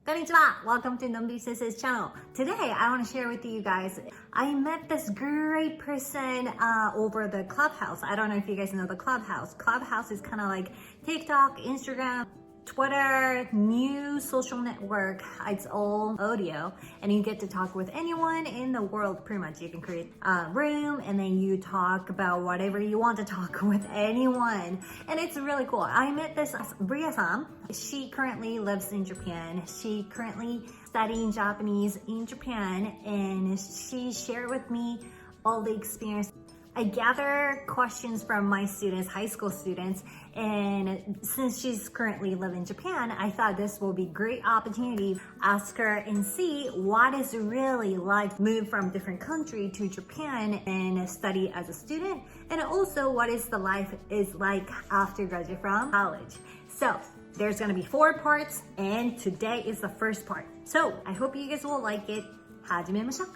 Konnichiwa! Welcome to Numbi Sensei's channel. Today, I want to share with you guys, I met this great person over the Clubhouse. I don't know if you guys know the Clubhouse. Clubhouse is kind of like TikTok, Instagram, Twitter, new social network. It's all audio and you get to talk with anyone in the world pretty much. You can create a room and then you talk about whatever you want to talk with anyone. And it's really cool. I met this Bria-san. She currently lives in Japan. She currently studying Japanese in Japan and she shared with me all the experience. I gather questions from my students, high school students, and since she's currently living in Japan, I thought this will be a great opportunity to ask her and see what is really like move from different country to Japan and study as a student, and also what is the life is like after graduate from college. So there's gonna be 4 parts, and today is the first part. So I hope you guys will like it. 始めましょう.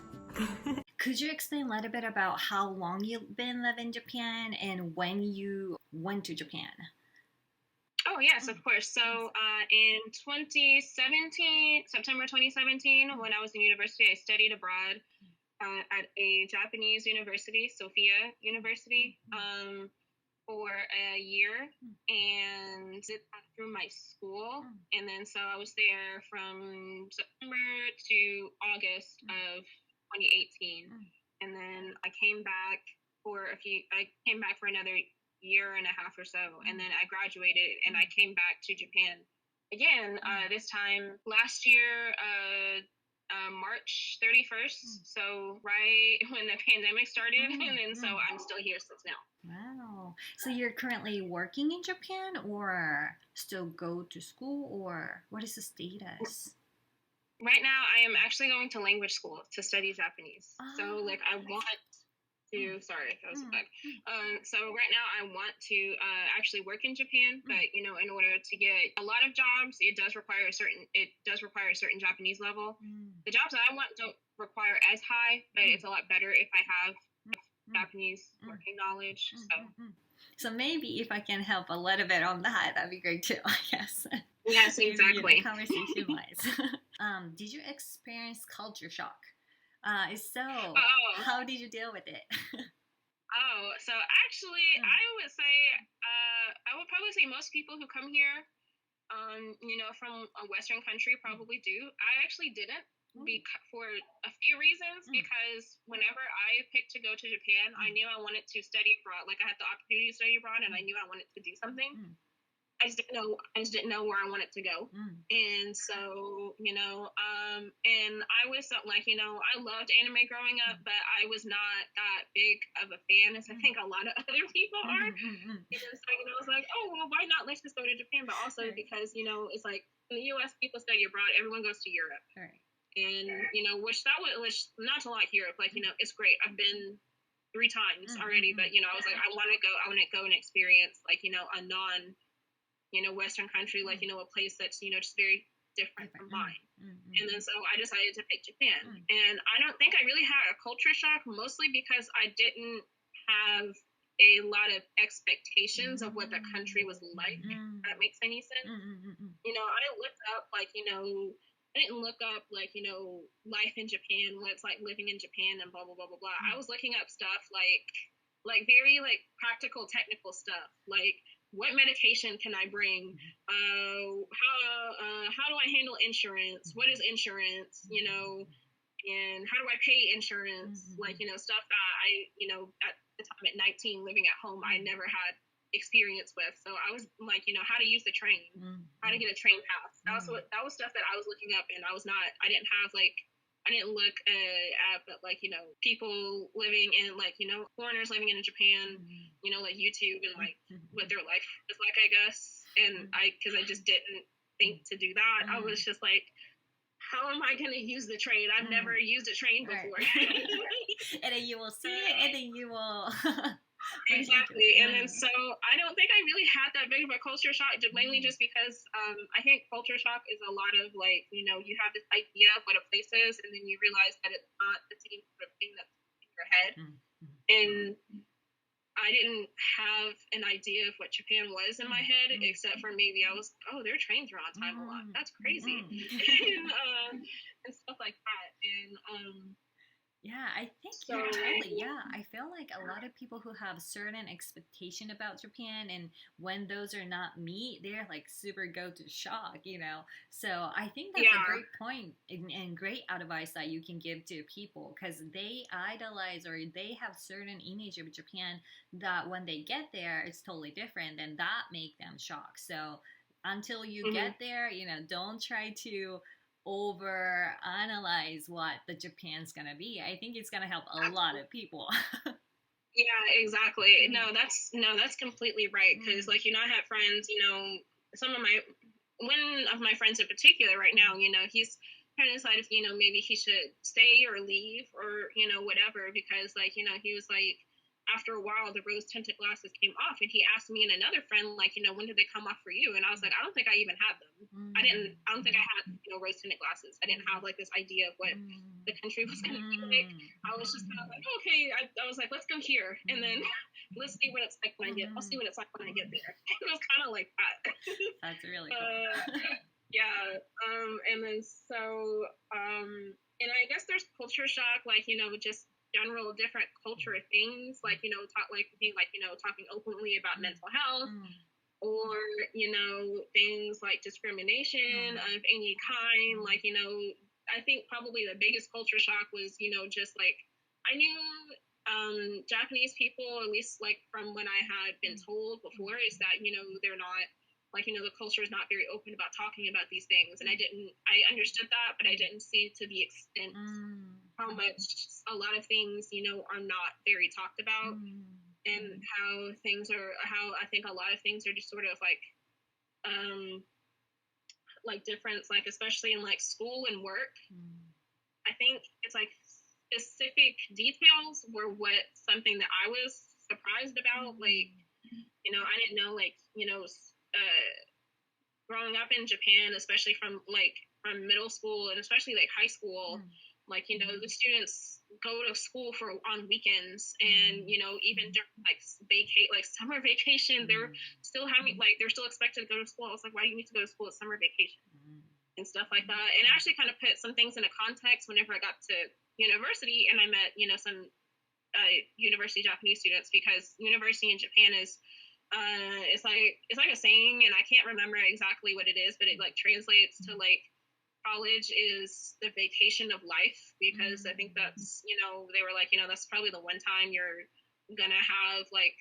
Could you explain a little bit about how long you've been living in Japan and when you went to Japan? Oh, yes, of course. So in 2017, September 2017, when I was in university, I studied abroad at a Japanese university, Sophia University, for a year and did that through my school. And then so I was there from September to August of 2018, and then I came back for another year and a half or so, and then I graduated and I came back to Japan again this time last year, March 31st, so right when the pandemic started, and then so I'm still here since now. Wow. So you're currently working in Japan or still go to school, or what is the status? Right now, I am actually going to language school to study Japanese. So, I want to. Sorry, that was a bug. So right now, I want to actually work in Japan, but in order to get a lot of jobs, it does require a certain Japanese level. The jobs that I want don't require as high, but it's a lot better if I have Japanese working knowledge. So maybe if I can help a little bit on that, that'd be great too, I guess. Yes, exactly. Conversation wise. Did you experience culture shock? If so, how did you deal with it? So actually, I would say, I would probably say most people who come here, from a Western country probably do. I actually didn't. For a few reasons, because whenever I picked to go to Japan, I knew I wanted to study abroad. Like, I had the opportunity to study abroad, and I knew I wanted to do something. I just didn't know where I wanted to go. And so, and I was I loved anime growing up, but I was not that big of a fan as I think a lot of other people are. And so, I was like, oh, well, why not? Let's just go to Japan. But also because, it's like in the U.S., people study abroad. Everyone goes to Europe. Right. And, which not to like Europe, it's great. I've been 3 times already, but, I was like, I want to go and experience, a non, Western country, a place that's, just very different from mine. And then so I decided to pick Japan. And I don't think I really had a culture shock, mostly because I didn't have a lot of expectations of what the country was like, if that makes any sense. I didn't look up, life in Japan, what it's like living in Japan and blah, blah, blah, blah, blah. I was looking up stuff very, practical, technical stuff, what medication can I bring? How do I handle insurance? What is insurance? And how do I pay insurance? Stuff that I, at the time at 19, living at home, I never had experience with. So I was how to use the train, how to get a train pass. That was stuff that I was looking up, and I didn't look at people living in foreigners living in Japan, YouTube and what their life is like, I guess. And because I just didn't think to do that. I was just like, how am I going to use the train? I've never used a train before. And then you will see it, and then you will. Exactly. And then so I don't think I really had that big of a culture shock, mainly just because I think culture shock is a lot of you have this idea of what a place is, and then you realize that it's not the same sort of thing that's in your head. And I didn't have an idea of what Japan was in my head, except for maybe I was, oh, their trains are on time a lot. That's crazy. And stuff like that. And Yeah, I think so, you're totally, yeah. I feel like a lot of people who have certain expectation about Japan, and when those are not meet, they're like super go to shock, you know. So I think that's a yeah. great point and great advice that you can give to people, because they idolize or they have certain image of Japan that when they get there, it's totally different, and that make them shocked. So until you Mm-hmm. get there, you know, don't try to over analyze what the Japan's gonna be. I think it's gonna help a lot of people. Yeah, exactly. No, that's completely right. Because, Mm, like, I had friends, some of my one of my friends in particular right now, he's trying to decide if maybe he should stay or leave or whatever, because, like, he was like, after a while the rose tinted glasses came off, and he asked me and another friend, like, when did they come off for you? And I was like, I don't think I even had them. I don't think I had rose tinted glasses. I didn't have like this idea of what the country was going to be like. I was just kind of like, okay. I was like, let's go here, and then let's see what it's like when I get. I'll see what it's like when I get there. It was kind of like that. that's really cool. Yeah. And then and I guess there's culture shock, like, just general different culture things, like, talking openly about mental health, or, things like discrimination of any kind. Like, I think probably the biggest culture shock was, just like, I knew Japanese people, at least like from when I had been told before, is that, they're not, like, the culture is not very open about talking about these things. And I understood that, but I didn't see to the extent how much a lot of things, are not very talked about, and how I think a lot of things are just sort of like difference, like, especially in like school and work. I think it's like specific details were what something that I was surprised about. Like, I didn't know, like, growing up in Japan, especially from middle school and especially like high school, like, the students go to school on weekends, and even during like summer vacation, they're still having, like, they're still expected to go to school. I was like, why do you need to go to school at summer vacation and stuff like that? And it actually kind of put some things into context whenever I got to university and I met some university Japanese students, because university in Japan is it's like a saying, and I can't remember exactly what it is, but it like translates to like, college is the vacation of life, because I think that's, they were like, that's probably the one time you're gonna have like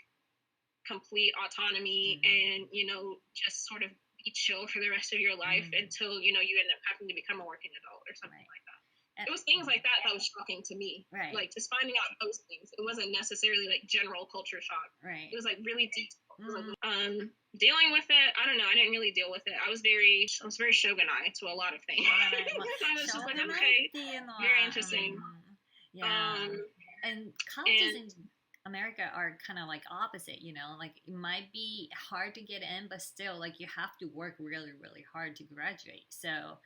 complete autonomy and just sort of be chill for the rest of your life until you end up having to become a working adult or something like that. It was things like that was shocking to me. Right. Like, just finding out those things. It wasn't necessarily like general culture shock. Right. It was like really detailed. Dealing with it, I don't know. I didn't really deal with it. I was very shogunai to a lot of things. I was just like, okay, very interesting. Yeah. And colleges in America are kind of like opposite, like it might be hard to get in, but still, like, you have to work really, really hard to graduate. So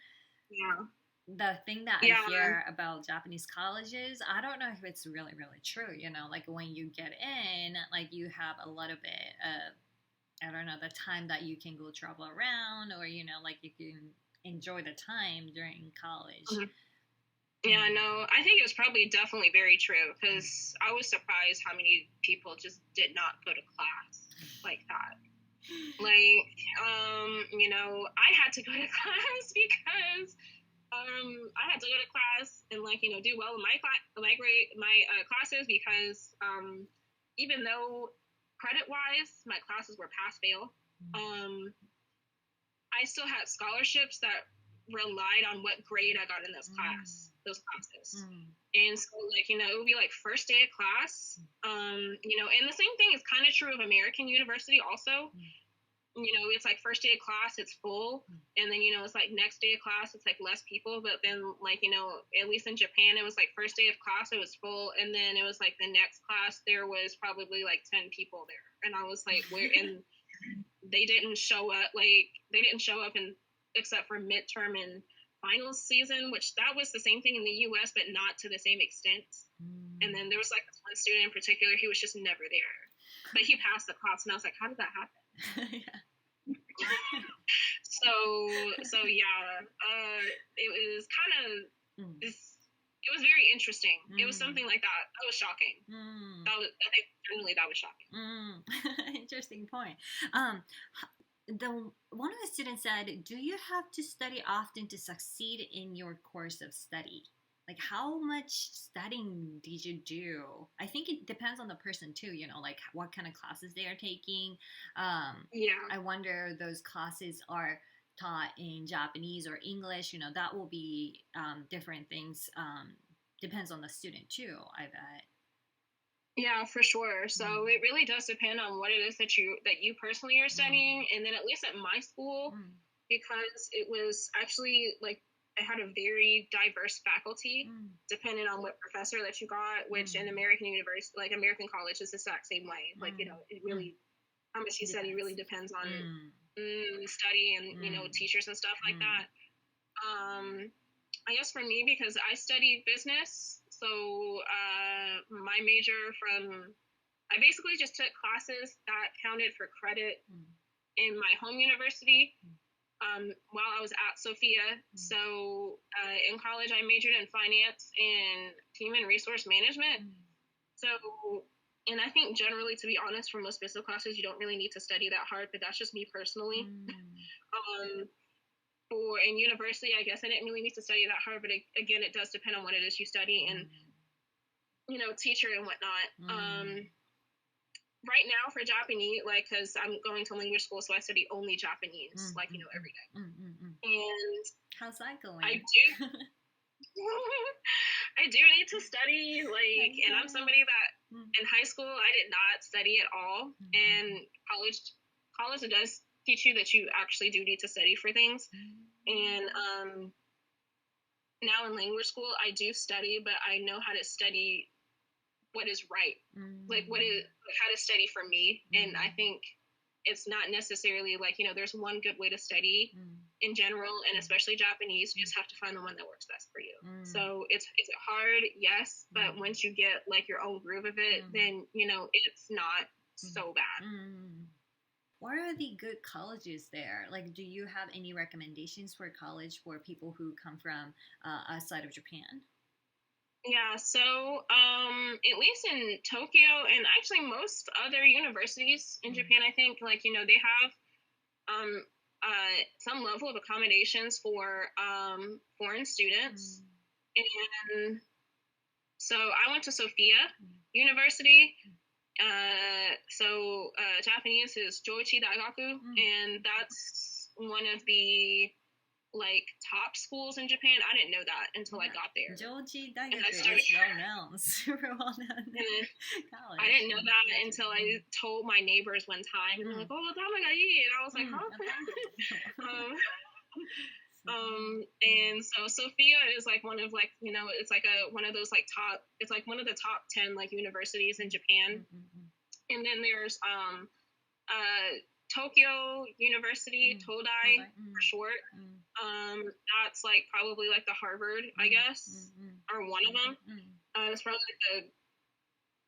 yeah. The thing that I hear about Japanese colleges, I don't know if it's really, really true. Like when you get in, like you have a little bit of, I don't know, the time that you can go travel around, or like you can enjoy the time during college. Yeah, no, I think it was probably definitely very true, because I was surprised how many people just did not go to class like that. Like, I had to go to class because I had to go to class and do well in my classes, because even though credit wise my classes were pass fail, I still had scholarships that relied on what grade I got in those classes. And so, like, it would be like first day of class, and the same thing is kind of true of American university also. It's like first day of class, it's full. And then, it's like next day of class, it's like less people. But then, like, at least in Japan, it was like first day of class, it was full. And then it was like the next class, there was probably like 10 people there. And I was like, where? And they didn't show up, except for midterm and finals season, which that was the same thing in the US, but not to the same extent. And then there was like this one student in particular, he was just never there. but he passed the class, and I was like, how did that happen? Yeah. So yeah, it was kind of Mm. this. It was very interesting. It was Mm. something like that. That was shocking. I think generally that was shocking. Interesting point. One of the students said, "Do you have to study often to succeed in your course of study? Like, how much studying did you do? I think it depends on the person too. Like what kind of classes they are taking. Yeah. I wonder those classes are taught in Japanese or English. That will be different things. Depends on the student too, I bet." Yeah, for sure. So it really does depend on what it is that you personally are studying, and then at least at my school, because it was actually like I had a very diverse faculty, depending on what professor that you got. Which in American university, like American college, is the exact same way. Like it really how much you study really depends on study and teachers and stuff like that. I guess for me, because I studied business, so my major I basically just took classes that counted for credit in my home university while I was at Sophia. So in college, I majored in finance and human resource management. So, and I think generally, to be honest, for most business classes, you don't really need to study that hard, but that's just me personally. In university, I guess I didn't really need to study that hard, but again, it does depend on what it is you study and teacher and whatnot. Right now for Japanese, like, because I'm going to language school, so I study only Japanese, every day. And how's that going? I do. I do need to study, and I'm somebody that in high school I did not study at all, and college it does teach you that you actually do need to study for things, and now in language school I do study, but I know how to study what is right, how to study for me, and I think it's not necessarily there's one good way to study in general, and especially Japanese. You just have to find the one that works best for you. So it's hard, yes, but once you get your own groove of it, then it's not so bad. What are the good colleges there? Do you have any recommendations for college for people who come from outside of Japan? Yeah, so at least in Tokyo and actually most other universities in Japan, I think they have some level of accommodations for foreign students. And so I went to Sophia University. So Japanese is Joichi Daigaku, and that's one of the top schools in Japan. I didn't know that until I got there. Joichi Daigaku is well known, super well known college. I didn't know that until I told my neighbors one time, and they're like, "Oh, Tamagai," and I was like, "Huh?" And so Sophia is one of it's one of those top. It's one of the top 10 universities in Japan. And then there's Tokyo University, Todai for short. That's probably the Harvard, I guess, or one of them. It's probably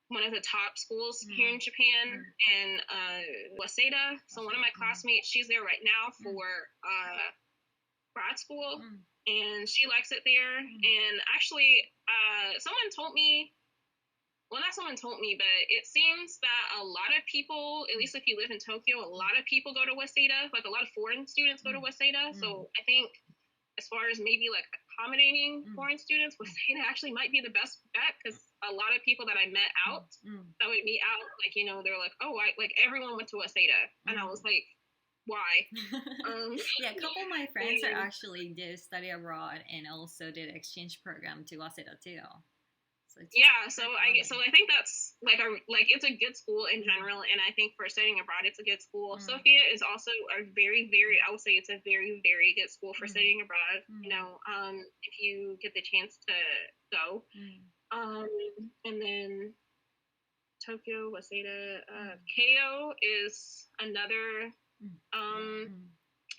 one of the top schools here in Japan. And Waseda. So one of my classmates, she's there right now for grad school, and she likes it there. And actually, someone told me. Well, not someone told me, but it seems that a lot of people, at least if you live in Tokyo, a lot of people go to Waseda. A lot of foreign students go to Waseda. So I think as far as maybe accommodating foreign students, Waseda actually might be the best bet, because a lot of people that I met out, that would meet out, they're like, oh, everyone went to Waseda. And I was like, why? Yeah, a couple of my friends are actually did study abroad and also did exchange program to Waseda too. So I think that's it's a good school in general, and I think for studying abroad it's a good school. Sophia is also a very, very, I would say it's a very, very good school for studying abroad. If you get the chance to go. And then Tokyo, Waseda, Keio is another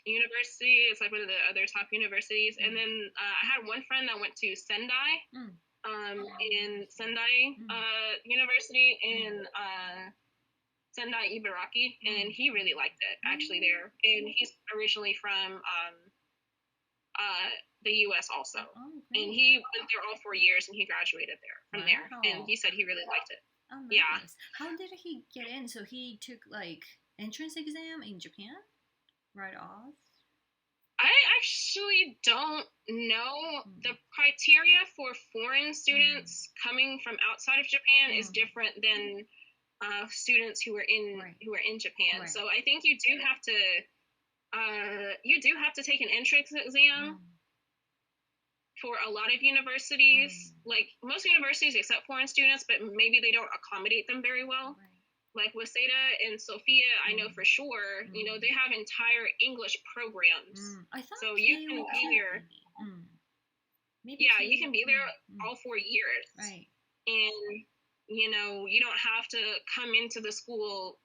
university. It's one of the other top universities. And then I had one friend that went to Sendai. In Sendai University in Sendai Ibaraki, and he really liked it actually there. And he's originally from the U.S. also, Okay. and he went there all 4 years, and he graduated there from there. And he said he really liked it. Oh, nice. Yeah. How did he get in? So he took like entrance exam in Japan right off? I actually don't know. The criteria for foreign students coming from outside of Japan is different than students who are in Japan. Right. So I think you do have to take an entrance exam for a lot of universities. Like most universities accept foreign students, but maybe they don't accommodate them very well. Right. Like Waseda and Sophia, I know for sure, you know, they have entire English programs. I thought So you can be here. Maybe Yeah, you can be there all 4 years. Right. And, you know, you don't have to come into the school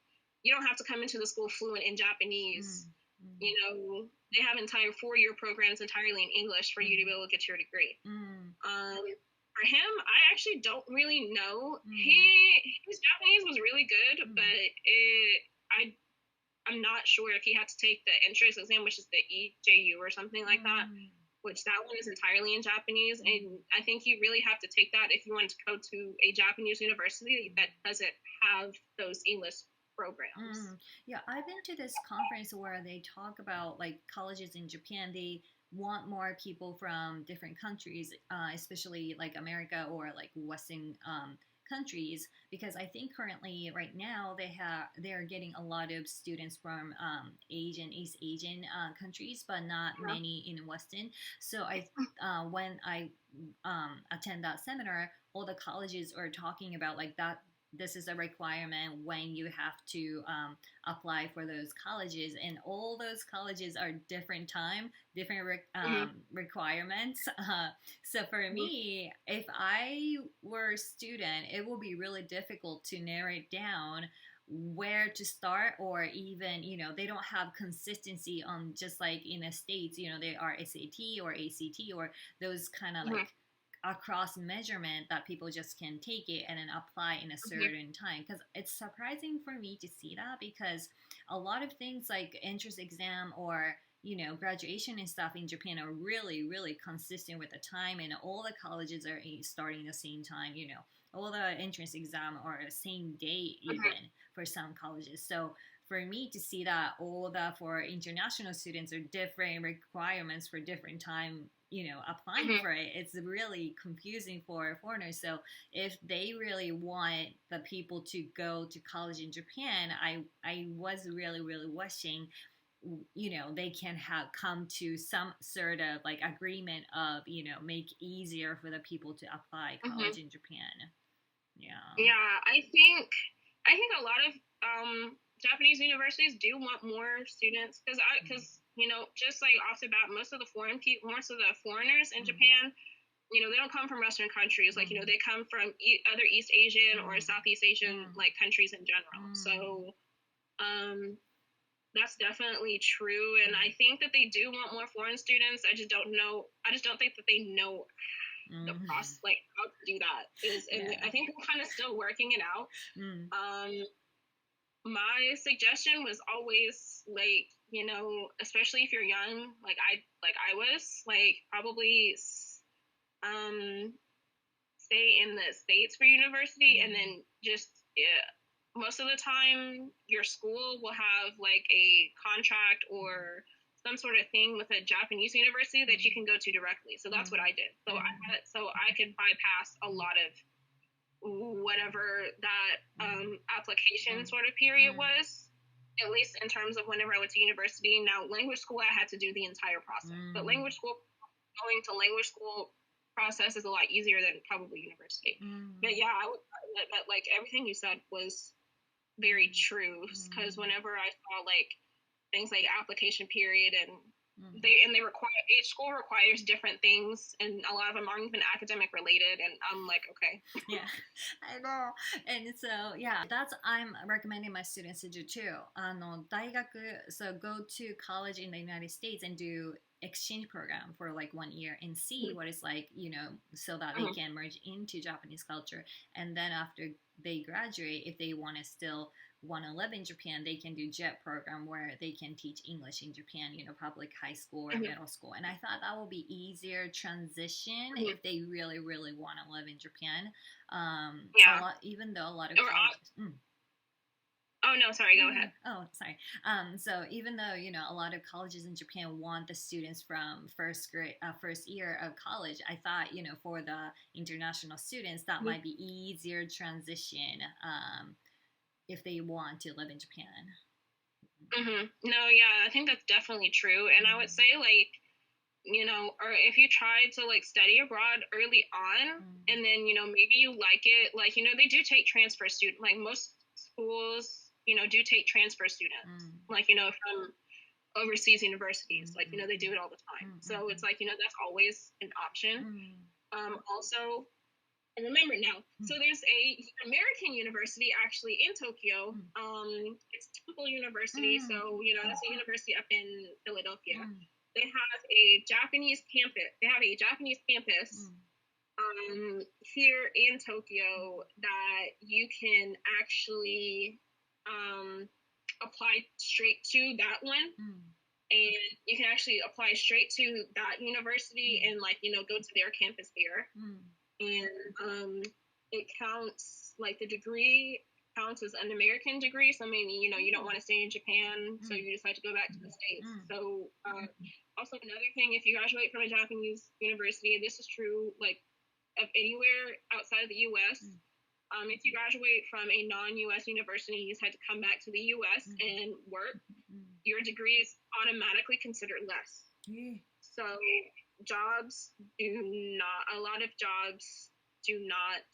fluent in Japanese. You know, they have entire 4-year programs entirely in English for you to be able to get your degree. For him, I actually don't really know. His Japanese was really good, but I'm not sure if he had to take the entrance exam, which is the EJU or something like that, which that one is entirely in Japanese. And I think you really have to take that if you want to go to a Japanese university that doesn't have those English programs. Yeah, I've been to this conference where they talk about like colleges in Japan. They want more people from different countries, especially like America or like Western countries, because I think currently right now they're getting a lot of students from East Asian countries, but not many in Western. So when I attend that seminar, all the colleges are talking about like that. This is a requirement when you have to apply for those colleges, and all those colleges are different time, different requirements. So for me, if I were a student, it will be really difficult to narrow it down where to start, or even, you know, they don't have consistency on, just like in the States, you know, they are SAT or ACT or those kind of like across measurement that people just can take it and then apply in a certain time. Because it's surprising for me to see that, because a lot of things like entrance exam or, you know, graduation and stuff in Japan are really, really consistent with the time, and all the colleges are starting the same time, you know, all the entrance exam are the same day even for some colleges. So for me to see that all the for international students are different requirements for different time, you know, applying for it, it's really confusing for foreigners. So if they really want the people to go to college in Japan, I was really, really wishing, you know, they can come to some sort of like agreement of, you know, make easier for the people to apply college in Japan. Yeah, I think a lot of Japanese universities do want more students, because you know, just like off the bat, most of the foreigners in Japan, you know, they don't come from Western countries. Like, you know, they come from other East Asian or Southeast Asian like countries in general. So that's definitely true, and I think that they do want more foreign students. I just don't think that they know the process, like how to do that and I think we're kind of still working it out. My suggestion was always, like, you know, especially if you're young, like I was, like, probably stay in the States for university, and then just most of the time your school will have like a contract or some sort of thing with a Japanese university that you can go to directly. So that's what I did. So I could bypass a lot of whatever that application sort of period was, at least in terms of whenever I went to university. Now, language school, I had to do the entire process. But going to language school process is a lot easier than probably university. But yeah, I would, but like everything you said was very true, because whenever I saw like things like application period and they require, each school requires different things, and a lot of them aren't even academic related, and I'm like, okay. Yeah, I know. And so yeah, that's I'm recommending my students to do too. 大学, so go to college in the United States and do exchange program for like 1 year and see what it's like, so that they can merge into Japanese culture. And then after they graduate, if they want to live in Japan, they can do JET program where they can teach English in Japan, public high school or middle school. And I thought that will be easier transition if they really, really want to live in Japan. Even though a lot of colleges. Oh no, sorry, go ahead. Oh, sorry. So even though, a lot of colleges in Japan want the students from first year of college, I thought, for the international students, that might be easier transition if they want to live in Japan. No, yeah, I think that's definitely true. And I would say, like, or if you try to like study abroad early on, and then, maybe you like it, like, they do take transfer students, like most schools, do take transfer students, like, from overseas universities, like, they do it all the time. So it's like, that's always an option. Also, and remember now, so there's a American university actually in Tokyo. It's Temple University. So, that's a university up in Philadelphia. They have a Japanese campus. They have a Japanese campus here in Tokyo that you can actually apply straight to that one. And you can actually apply straight to that university and, like, go to their campus there. And it counts, like, the degree counts as an American degree. So maybe, you don't want to stay in Japan, so you decide to go back to the States. So also another thing, if you graduate from a Japanese university, this is true, like, of anywhere outside of the U.S., if you graduate from a non-U.S. university, you decide to come back to the U.S. and work, your degree is automatically considered less. So a lot of jobs do not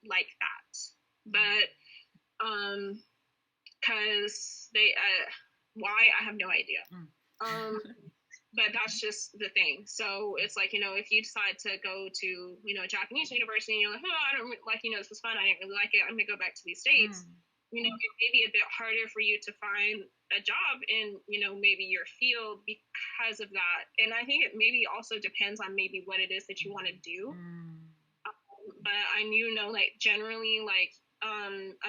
like that. But because why, I have no idea. But that's just the thing. So it's like, if you decide to go to, a Japanese university and you're like, oh, I don't like, this was fun, I didn't really like it, I'm going to go back to the States, it may be a bit harder for you to find a job in, maybe your field because of that. And I think it maybe also depends on maybe what it is that you want to do. But I like, generally, like,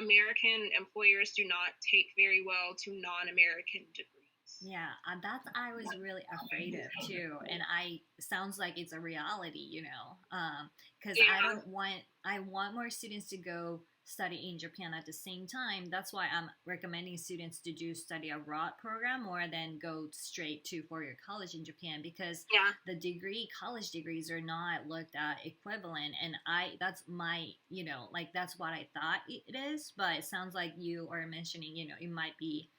American employers do not take very well to non-American degrees. Yeah, I was really afraid of too, and sounds like it's a reality, because I want more students to go study in Japan at the same time. That's why I'm recommending students to do study abroad program more than go straight to 4-year college in Japan, because the college degrees are not looked at equivalent, and that's my, like, that's what I thought it is, but it sounds like you are mentioning, it might be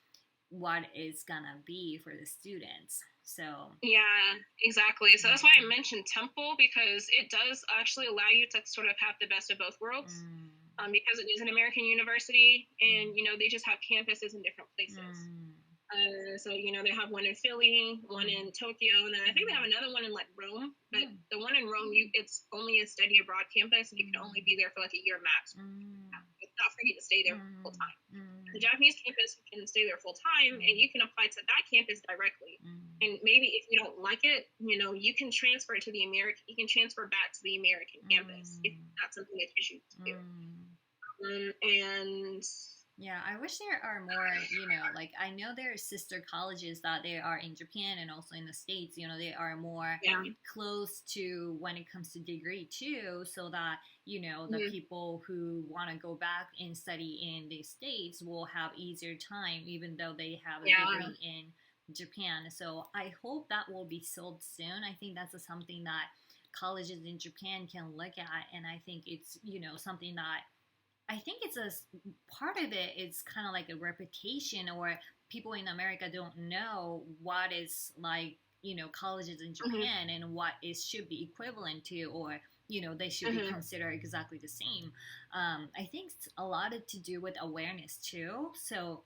what it's gonna be for the students. So yeah, exactly. So that's why I mentioned Temple, because it does actually allow you to sort of have the best of both worlds, because it is an American university, and they just have campuses in different places. So they have one in Philly, one in Tokyo, and then I think they have another one in, like, Rome. But the one in Rome, it's only a study abroad campus, and you can only be there for like a year max. It's not for you to stay there full time. The Japanese campus, you can stay there full time, and you can apply to that campus directly. And maybe if you don't like it, you can transfer to you can transfer back to the American campus if that's something that you choose to do. And yeah, I wish there are more, like, I know there are sister colleges that they are in Japan and also in the States, they are more close to when it comes to degree too, so that, the people who want to go back and study in the States will have easier time, even though they have a degree in Japan. So I hope that will be solved soon. I think that's something that colleges in Japan can look at, and I think it's, something that I think it's a part of it. It's kind of like a reputation, or people in America don't know what is like, colleges in Japan and what it should be equivalent to, or, they should be considered exactly the same. I think it's a lot to do with awareness too. So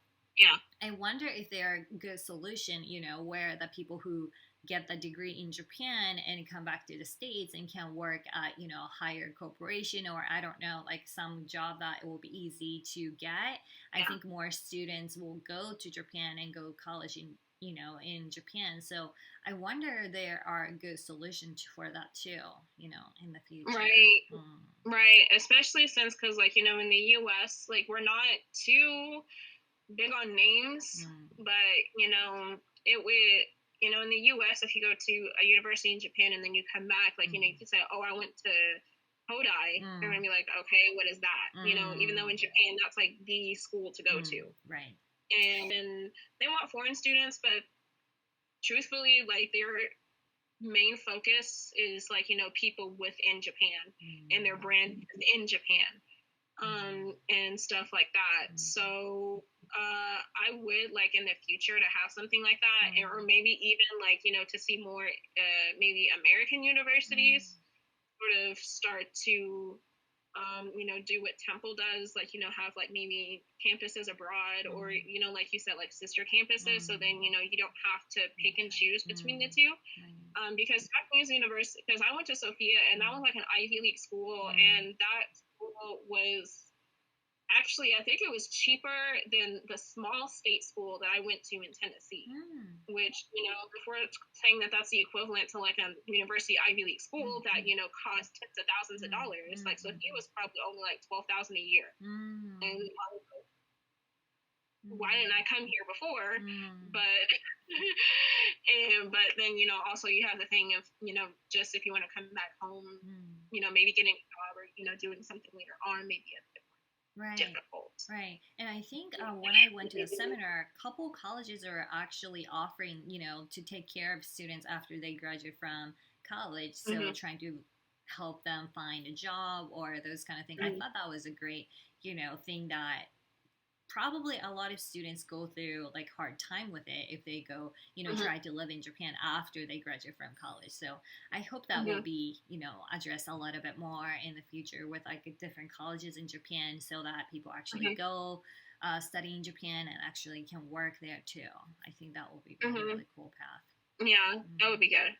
I wonder if there are good solution, where the people who get the degree in Japan and come back to the States and can work at, higher corporation, or I don't know, like some job that it will be easy to get. I think more students will go to Japan and go college in you know, in Japan. So I wonder there are good solutions for that too, you know, in the future. Right. Mm. Right. Especially since, because, like, you know, in the US, like, we're not too big on names, but, you know, it would, you know, in the US, if you go to a university in Japan and then you come back, like, you know, you can say, oh, I went to Hodai, they're going to be like, okay, what is that? You know, even though in Japan, that's like the school to go to. Right. And they want foreign students, but truthfully, like, their main focus is, like, you know, people within Japan and their brand in Japan, and stuff like that. So I would like in the future to have something like that, or maybe even, like, you know, to see more maybe American universities sort of start to you know, do what Temple does, like, you know, have like maybe campuses abroad, or, you know, like you said, like sister campuses. So then, you know, you don't have to pick and choose between the two. Because Japanese University, because I went to Sophia, and that was like an Ivy League school, and that school was actually, I think it was cheaper than the small state school that I went to in Tennessee, which, you know, if we're saying that that's the equivalent to like a university Ivy League school that, you know, cost tens of thousands of dollars, like Sophia was probably only like $12,000 a year. And I was like, why didn't I come here before? But but then, you know, also you have the thing of, you know, just if you want to come back home, you know, maybe getting a job, or, you know, doing something later on, maybe a bit more difficult. Right. And I think when I went to the seminar, a couple colleges are actually offering, you know, to take care of students after they graduate from college. So trying to help them find a job or those kind of things. I thought that was a great, you know, thing that probably a lot of students go through like hard time with it if they go, you know, try to live in Japan after they graduate from college. So I hope that will be, you know, addressed a little bit more in the future with like different colleges in Japan, so that people actually go study in Japan and actually can work there too. I think that will be a really, really cool path. Yeah, that would be good.